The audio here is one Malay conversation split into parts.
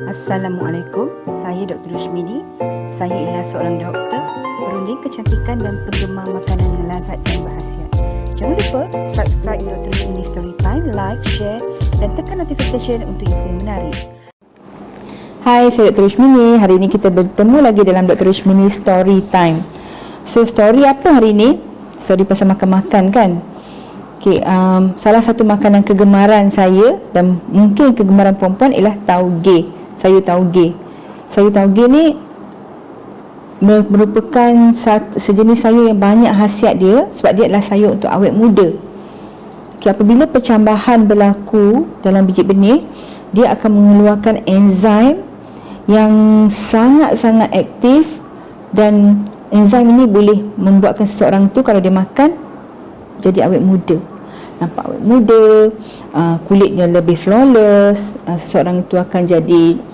Assalamualaikum, saya Dr. Rushmini. Saya ialah seorang doktor, perunding kecantikan dan penggemar makanan yang lazat dan berkhasiat. Jangan lupa subscribe Dr. Rushmini Storytime, like, share dan tekan notification untuk info yang menarik. Hai, saya Dr. Rushmini. Hari ini kita bertemu lagi dalam Dr. Rushmini Storytime. So, story apa hari ini? Story pasal makan-makan kan? Okay, salah satu makanan kegemaran saya dan mungkin kegemaran perempuan ialah tauge. Sayur tauge. Sayur tauge ni merupakan sejenis sayur yang banyak khasiat dia sebab dia adalah sayur untuk awet muda. Okay, apabila percambahan berlaku dalam biji benih, dia akan mengeluarkan enzim yang sangat-sangat aktif, dan enzim ini boleh membuatkan seseorang tu kalau dia makan jadi awet muda. Nampak awet muda, kulitnya lebih flawless, seseorang itu akan jadi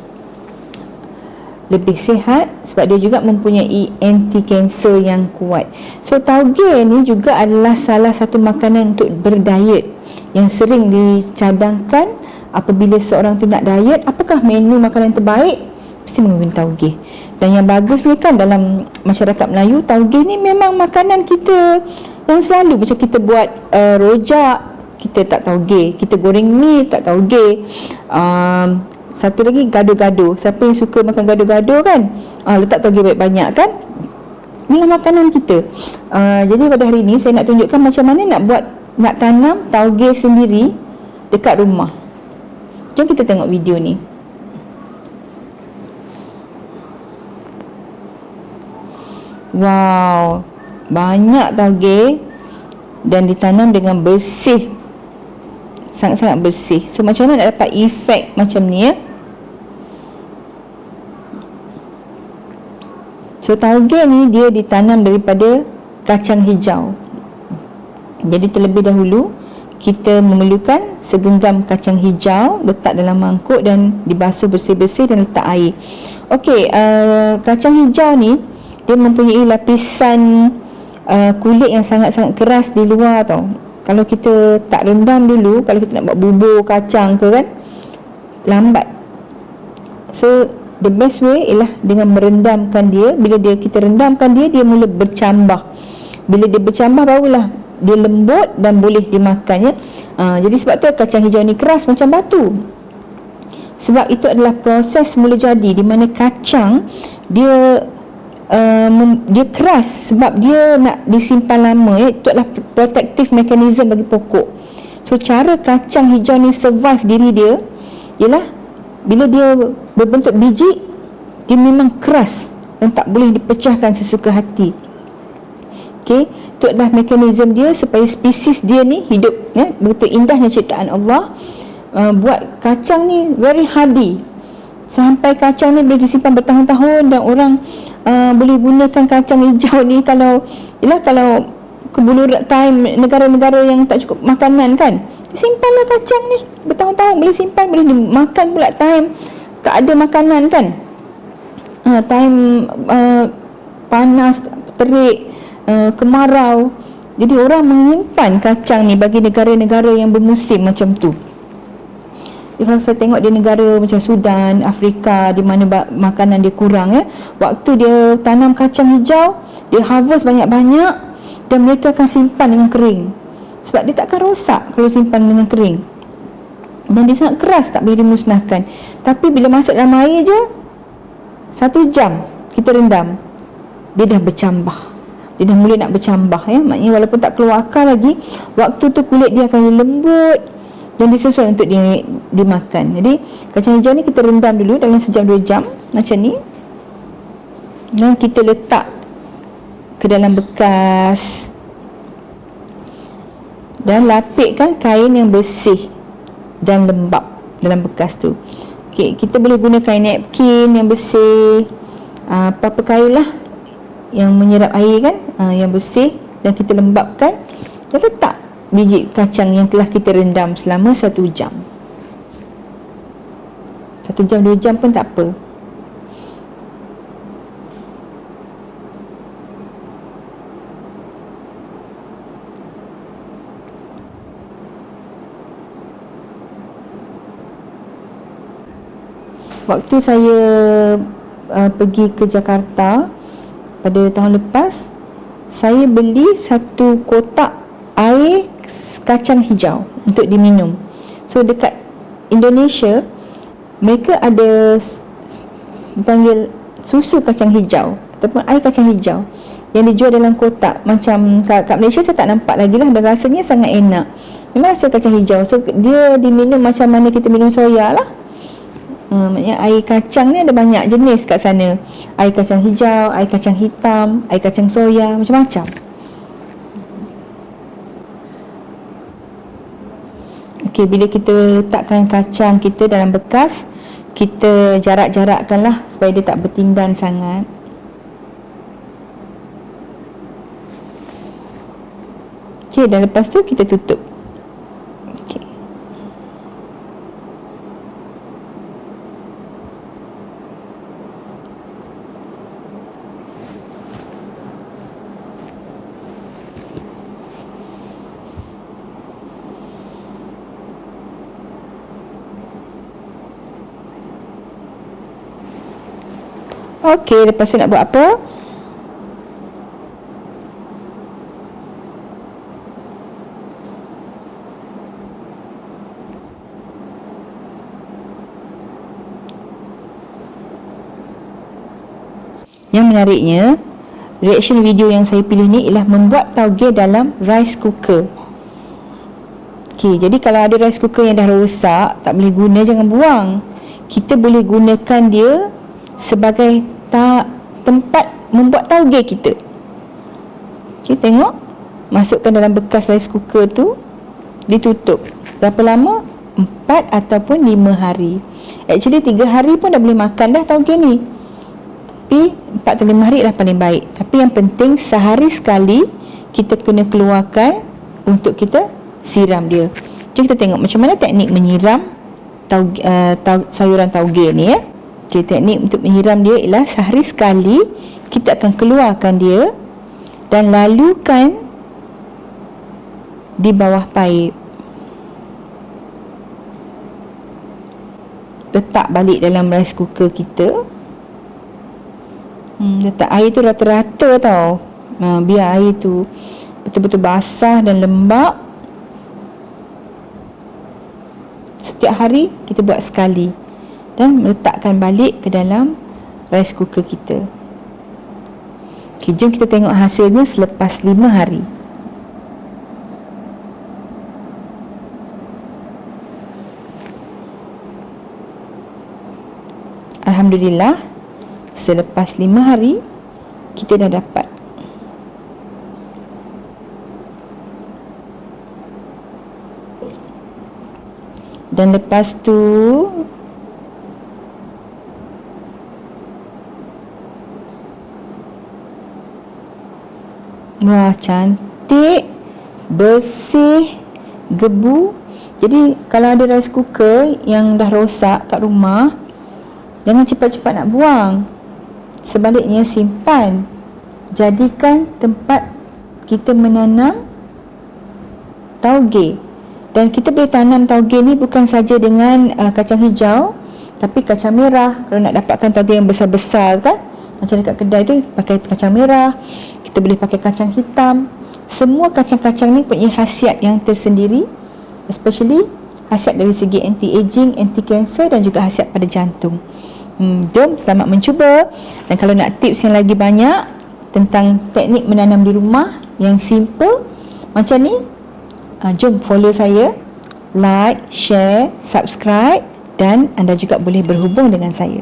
lebih sihat sebab dia juga mempunyai anti-kanser yang kuat. So, tauge ni juga adalah salah satu makanan untuk berdiet yang sering dicadangkan apabila seorang tu nak diet. Apakah menu makanan terbaik? Mesti menggunakan tauge. Dan yang bagus ni kan, dalam masyarakat Melayu, tauge ni memang makanan kita yang selalu. Macam kita buat rojak, kita tak tauge. Kita goreng mi, tak tauge. Satu lagi, gado-gado. Siapa yang suka makan gado-gado kan? Letak tauge banyak-banyak kan? Inilah makanan kita. Jadi pada hari ini saya nak tunjukkan macam mana nak tanam tauge sendiri dekat rumah. Jom kita tengok video ni. Wow, banyak tauge dan ditanam dengan bersih, sangat-sangat bersih. So, macam mana nak dapat efek macam ni ya? So, tauge ni dia ditanam daripada kacang hijau. Jadi terlebih dahulu kita memerlukan segenggam kacang hijau, letak dalam mangkuk dan dibasuh bersih-bersih dan letak air. Okey, kacang hijau ni dia mempunyai lapisan kulit yang sangat-sangat keras di luar tau. Kalau kita tak rendam dulu, kalau kita nak buat bubur kacang ke kan, lambat. So, the best way ialah dengan merendamkan dia. Bila kita rendamkan dia, dia mula bercambah. Bila dia bercambah, barulah dia lembut dan boleh dimakan ya. Jadi sebab tu kacang hijau ni keras macam batu. Sebab itu adalah proses mula jadi, di mana kacang dia keras sebab dia nak disimpan lama ya. Itu adalah protective mechanism bagi pokok. So, cara kacang hijau ni survive diri dia ialah bila dia berbentuk biji, dia memang keras dan tak boleh dipecahkan sesuka hati. Okey, itu adalah mekanisme dia supaya spesies dia ni hidup ya. Begitu indahnya ciptaan Allah. Buat kacang ni very hardy. Sampai kacang ni boleh disimpan bertahun-tahun dan orang boleh gunakan kacang hijau ni kalau kebulu time negara-negara yang tak cukup makanan kan, simpanlah kacang ni bertahun-tahun, boleh simpan, boleh dimakan pula time tak ada makanan kan. Time panas, terik, kemarau, jadi orang menyimpan kacang ni bagi negara-negara yang bermusim macam tu. Kalau saya tengok di negara macam Sudan, Afrika, di mana makanan dia kurang ya, waktu dia tanam kacang hijau, dia harvest banyak-banyak dan mereka akan simpan dengan kering sebab dia takkan rosak kalau simpan dengan kering, dan dia sangat keras, tak boleh dimusnahkan. Tapi bila masuk dalam air je 1 jam kita rendam, dia dah bercambah, dia dah mula nak bercambah ya. Maknanya walaupun tak keluar akar lagi, waktu tu kulit dia akan lembut dan disesuai untuk dimakan. Jadi kacang hijau ni kita rendam dulu dalam 1-2 jam macam ni, dan kita letak ke dalam bekas dan lapikkan kain yang bersih dan lembap dalam bekas tu. Okey, kita boleh guna kain napkin yang bersih, apa-apa kain lah yang menyerap air kan, yang bersih, dan kita lembapkan dan letak biji kacang yang telah kita rendam selama 1 jam. 1 jam, 2 jam pun tak apa. waktu saya pergi ke Jakarta pada tahun lepas, saya beli satu kotak air kacang hijau untuk diminum. So dekat Indonesia, mereka ada dipanggil susu kacang hijau ataupun air kacang hijau yang dijual dalam kotak. Macam kat Malaysia saya tak nampak lagi lah, dan rasanya sangat enak. Memang rasa kacang hijau. So dia diminum macam mana kita minum soya lah. Maknanya air kacang ni ada banyak jenis kat sana. Air kacang hijau, air kacang hitam, air kacang soya, macam-macam. Okey, bila kita letakkan kacang kita dalam bekas, kita jarak-jarakkanlah supaya dia tak bertindan sangat. Okey, dan lepas tu kita tutup. Okey. Okey, lepas tu nak buat apa? Yang menariknya, reaction video yang saya pilih ni ialah membuat tauge dalam rice cooker. Okey, jadi kalau ada rice cooker yang dah rosak, tak boleh guna, jangan buang. Kita boleh gunakan dia sebagai tempat membuat tauge kita. Okey, tengok. Masukkan dalam bekas rice cooker tu, ditutup. Berapa lama? 4 ataupun 5 hari. Actually 3 hari pun dah boleh makan dah tauge ni. Tapi 4 atau 5 hari dah paling baik. Tapi yang penting sehari sekali kita kena keluarkan untuk kita siram dia. Jadi kita tengok macam mana teknik menyiram sayuran tauge ni ya. Okay, teknik untuk menyiram dia ialah sehari sekali kita akan keluarkan dia dan lalukan di bawah paip. Letak balik dalam rice cooker kita. Letak air tu rata-rata tau. Biar air tu betul-betul basah dan lembap. Setiap hari kita buat sekali dan meletakkan balik ke dalam rice cooker kita. Okay, jom kita tengok hasilnya selepas 5 hari. Alhamdulillah, selepas 5 hari kita dah dapat. Dan lepas tu wah, cantik, bersih, gebu. Jadi kalau ada rice cooker yang dah rosak kat rumah, jangan cepat-cepat nak buang. Sebaliknya simpan. Jadikan tempat kita menanam tauge. Dan kita boleh tanam tauge ni bukan saja dengan kacang hijau, tapi kacang merah. Kalau nak dapatkan tauge yang besar-besar kan, macam dekat kedai tu pakai kacang merah. Kita boleh pakai kacang hitam. Semua kacang-kacang ni punya khasiat yang tersendiri, especially khasiat dari segi anti-aging, anti-cancer dan juga khasiat pada jantung. Jom selamat mencuba. Dan kalau nak tips yang lagi banyak tentang teknik menanam di rumah yang simple macam ni, jom follow saya, like, share, subscribe, dan anda juga boleh berhubung dengan saya.